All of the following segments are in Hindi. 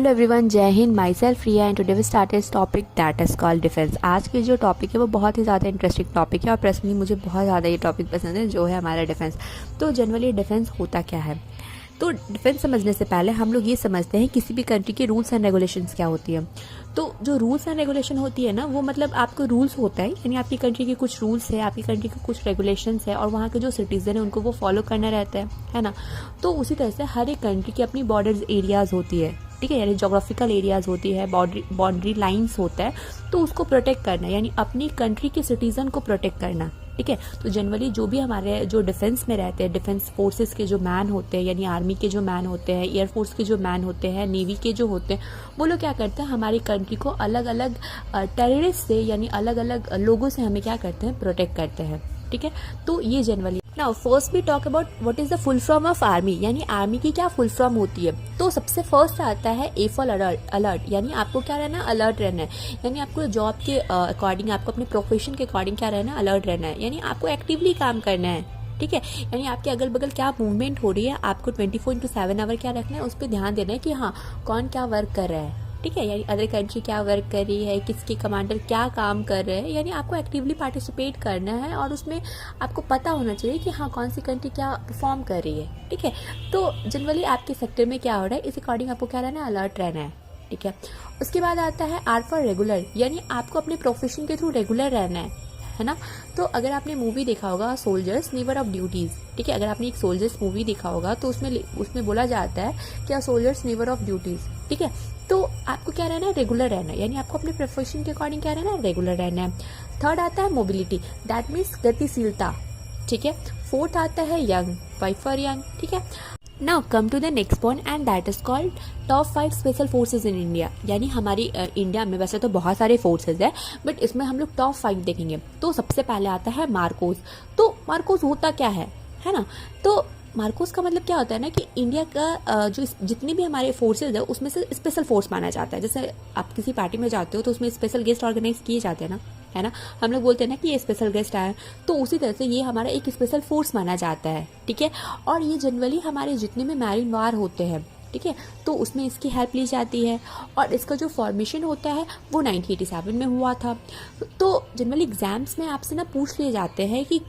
हेलो एवरीवन, जय हिंद। Myself Riya and today we start is topic that is called defence. आज की जो टॉपिक है वो बहुत ही ज़्यादा इंटरेस्टिंग टॉपिक है और पर्सनली मुझे बहुत ज़्यादा ये टॉपिक पसंद है, जो है हमारा डिफेंस। तो जनरली डिफेंस होता क्या है? तो डिफेंस समझने से पहले हम लोग ये समझते हैं किसी भी कंट्री के रूल्स एंड रेगुलेशंस क्या होती है। तो जो रूल्स एंड रेगुलेशन होती है ना, वो मतलब आपको रूल्स होता है, यानी आपकी कंट्री के कुछ रूल्स है, आपकी कंट्री के कुछ रेगुलेशंस है और वहाँ के जो सिटीजन है उनको वो फॉलो करना रहता है ना। तो उसी तरह से हर एक कंट्री की अपनी बॉर्डर्स एरियाज होती है, ठीक है, यानी जोग्राफिकल एरियाज होती है, बाउंड्री लाइंस होता है, तो उसको प्रोटेक्ट करना, यानी अपनी कंट्री के सिटीजन को प्रोटेक्ट करना, ठीक है। तो जनरली जो भी हमारे जो डिफेंस में रहते हैं, डिफेंस फोर्सेस के जो मैन होते हैं, यानी आर्मी के जो मैन होते हैं, एयरफोर्स के जो मैन होते हैं, नेवी के जो होते हैं, वो लोग क्या करते हैं, हमारी कंट्री को अलग अलग टेररिस्ट से, यानी अलग अलग लोगों से हमें क्या करते हैं, प्रोटेक्ट करते हैं, ठीक है। तो ये generally now first we talk about what is the full form of army, यानी आर्मी की क्या फुल फॉर्म होती है। तो सबसे फर्स्ट आता है ए फॉर अलर्ट, यानी आपको क्या रहना है, अलर्ट रहना है, यानी आपको जॉब के अकॉर्डिंग, आपको अपने प्रोफेशन के अकॉर्डिंग क्या रहना है, अलर्ट रहना है, यानी आपको एक्टिवली काम करना है, ठीक है। यानी आपके अगल बगल क्या मूवमेंट हो रही है, आपको 24/7 आवर क्या रखना है, उस पर ध्यान देना है कि हाँ कौन क्या वर्क कर रहा है, ठीक है, यानी अदर कंट्री क्या वर्क कर रही है, किसके कमांडर क्या काम कर रहे हैं, यानी आपको एक्टिवली पार्टिसिपेट करना है और उसमें आपको पता होना चाहिए कि हाँ कौन सी कंट्री क्या परफॉर्म कर रही है, ठीक है। तो जनरली आपके सेक्टर में क्या हो रहा है, इस अकॉर्डिंग आपको क्या रहना है, अलर्ट रहना है, ठीक है। उसके बाद आता है आर फॉर रेगुलर, यानी आपको अपने प्रोफेशन के थ्रू रेगुलर रहना है ना। तो अगर आपने मूवी देखा होगा सोल्जर्स नेवर ऑफ ड्यूटीज, ठीक है, अगर आपने एक सोल्जर्स मूवी देखा होगा तो उसमें बोला जाता है कि सोल्जर्स नेवर ऑफ ड्यूटीज, ठीक है। तो आपको क्या रहना है, रेगुलर रहना है, यानी आपको अपने प्रोफेशन के अकॉर्डिंग क्या रहना है, रेगुलर रहना है। थर्ड आता है मोबिलिटी, दैट मीन्स गतिशीलता, ठीक है। फोर्थ आता है यंग, वाइफ फॉर यंग, ठीक है। Now come to the next point and that is called top 5 special forces in India, यानी हमारी इंडिया में वैसे तो बहुत सारे फोर्सेज है, बट इसमें हम लोग टॉप 5 देखेंगे। तो सबसे पहले आता है मार्कोस। तो मार्कोस होता क्या है ना। तो मार्कोस का मतलब क्या होता है ना कि इंडिया का जो जितनी भी हमारे फोर्सेज है उसमें से स्पेशल फोर्स माना जाता है। जैसे आप किसी पार्टी में जाते हो तो उसमें स्पेशल गेस्ट ऑर्गेनाइज किए जाते हैं ना, है ना, हम लोग बोलते हैं ना कि ये स्पेशल गेस्ट आए, तो उसी तरह से ये हमारा एक स्पेशल फोर्स माना जाता है, ठीक है। और ये जनरली हमारे जितने भी मैरिन वार होते हैं, ठीक है, तो उसमें इसकी हेल्प ली जाती है और इसका जो फॉर्मेशन होता है वो 1987 में हुआ था। तो जनरली एग्जाम्स में आपसे ना पूछ लिए जाते हैं कि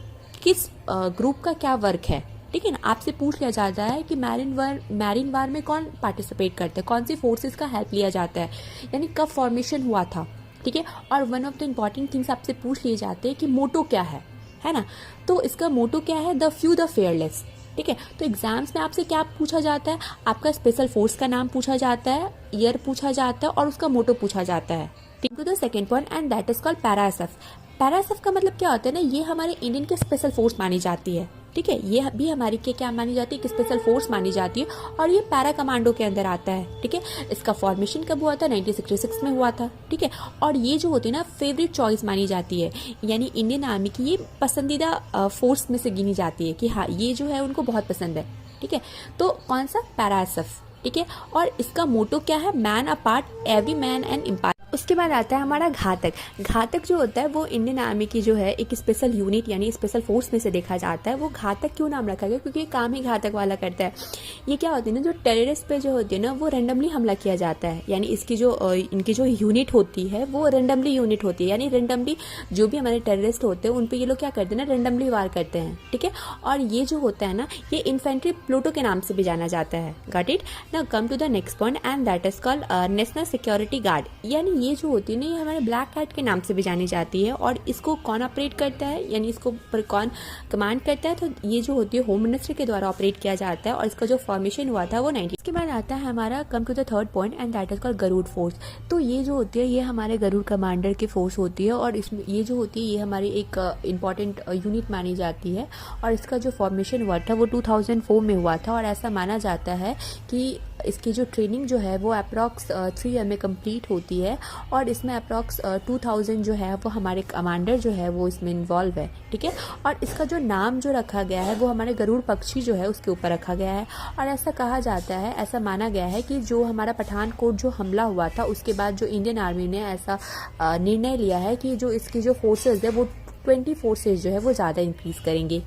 किस ग्रुप का क्या वर्क है, ठीक है ना। आपसे पूछ लिया जाता है कि मैरिन वार में कौन पार्टिसिपेट करते हैं, कौन सी फोर्सेस का हेल्प लिया जाता है, यानी कब फॉर्मेशन हुआ था, ठीक है। और one of the important things आपसे पूछ लिए जाते हैं कि मोटो क्या है ना। तो इसका मोटो क्या है, द फ्यू द फेयरलेस, ठीक है। तो एग्जाम्स में आपसे क्या पूछा जाता है, आपका स्पेशल फोर्स का नाम पूछा जाता है, ईयर पूछा जाता है और उसका मोटो पूछा जाता है। To the second point and that is called पैराएसएफ। पैराएसएफ का मतलब क्या होता है ना, ये हमारे इंडियन के स्पेशल फोर्स मानी जाती है, ठीक है। ये भी हमारी के क्या मानी जाती है, कि स्पेशल फोर्स मानी जाती है और ये पैरा कमांडो के अंदर आता है, ठीक है। इसका फॉर्मेशन कब हुआ था, 1966 में हुआ था, ठीक है। और ये जो होती है ना फेवरेट चॉइस मानी जाती है, यानी इंडियन आर्मी की ये पसंदीदा फोर्स में से गिनी जाती है कि हाँ ये जो है उनको बहुत पसंद है, ठीक है। तो कौन सा, पैराएसएफ, ठीक है। और इसका मोटो क्या है, man apart every man and empire. उसके बाद आता है हमारा घातक। घातक जो होता है वो इंडियन आर्मी की जो है एक स्पेशल यूनिट यानी स्पेशल फोर्स में से देखा जाता है। वो घातक क्यों नाम रखा गया, क्योंकि ये काम ही घातक वाला करता है। ये क्या होती है ना, जो टेररिस्ट पे जो होती है ना वो रेंडमली हमला किया जाता है, यानी इसकी जो इनकी जो यूनिट होती है वो रेंडमली यूनिट होती है, यानी रेंडमली जो भी हमारे टेररिस्ट होते हैं उन पे ये लोग क्या करते हैं ना, रेंडमली वार करते हैं, ठीक है। और ये जो होता है ना, ये इन्फेंट्री प्लूटो के नाम से भी जाना जाता है। Got it. Now come to the next point and that is called national security guard, यानी ये जो होती है ना ये हमारे ब्लैक कैट के नाम से भी जानी जाती है। और इसको कौन ऑपरेट करता है, यानी इसको पर कौन कमांड करता है, तो ये जो होती है होम मिनिस्टर के द्वारा ऑपरेट किया जाता है और इसका जो फॉर्मेशन हुआ था वो 90। इसके बाद आता है हमारा come to the third point and that is called Garud force. तो ये जो होती है ये हमारे गरुड़ कमांडर की फोर्स होती है और इसमें ये जो होती है ये हमारी एक इंपॉर्टेंट यूनिट मानी जाती है और इसका जो फॉर्मेशन हुआ था वो 2004 में हुआ था। और ऐसा माना जाता है कि इसकी जो ट्रेनिंग जो है वो अप्रॉक्स 3 ईयर में कंप्लीट होती है और इसमें अप्रॉक्स 2000 जो है वो हमारे कमांडर जो है वो इसमें इन्वॉल्व है, ठीक है। और इसका जो नाम जो रखा गया है वो हमारे गरुड़ पक्षी जो है उसके ऊपर रखा गया है। और ऐसा कहा जाता है, ऐसा माना गया है कि जो हमारा पठानकोट जो हमला हुआ था उसके बाद जो इंडियन आर्मी ने ऐसा निर्णय लिया है कि जो इसकी जो फोर्सेज है वो 20 फोर्सेज जो है वो ज़्यादा इंक्रीज करेंगे।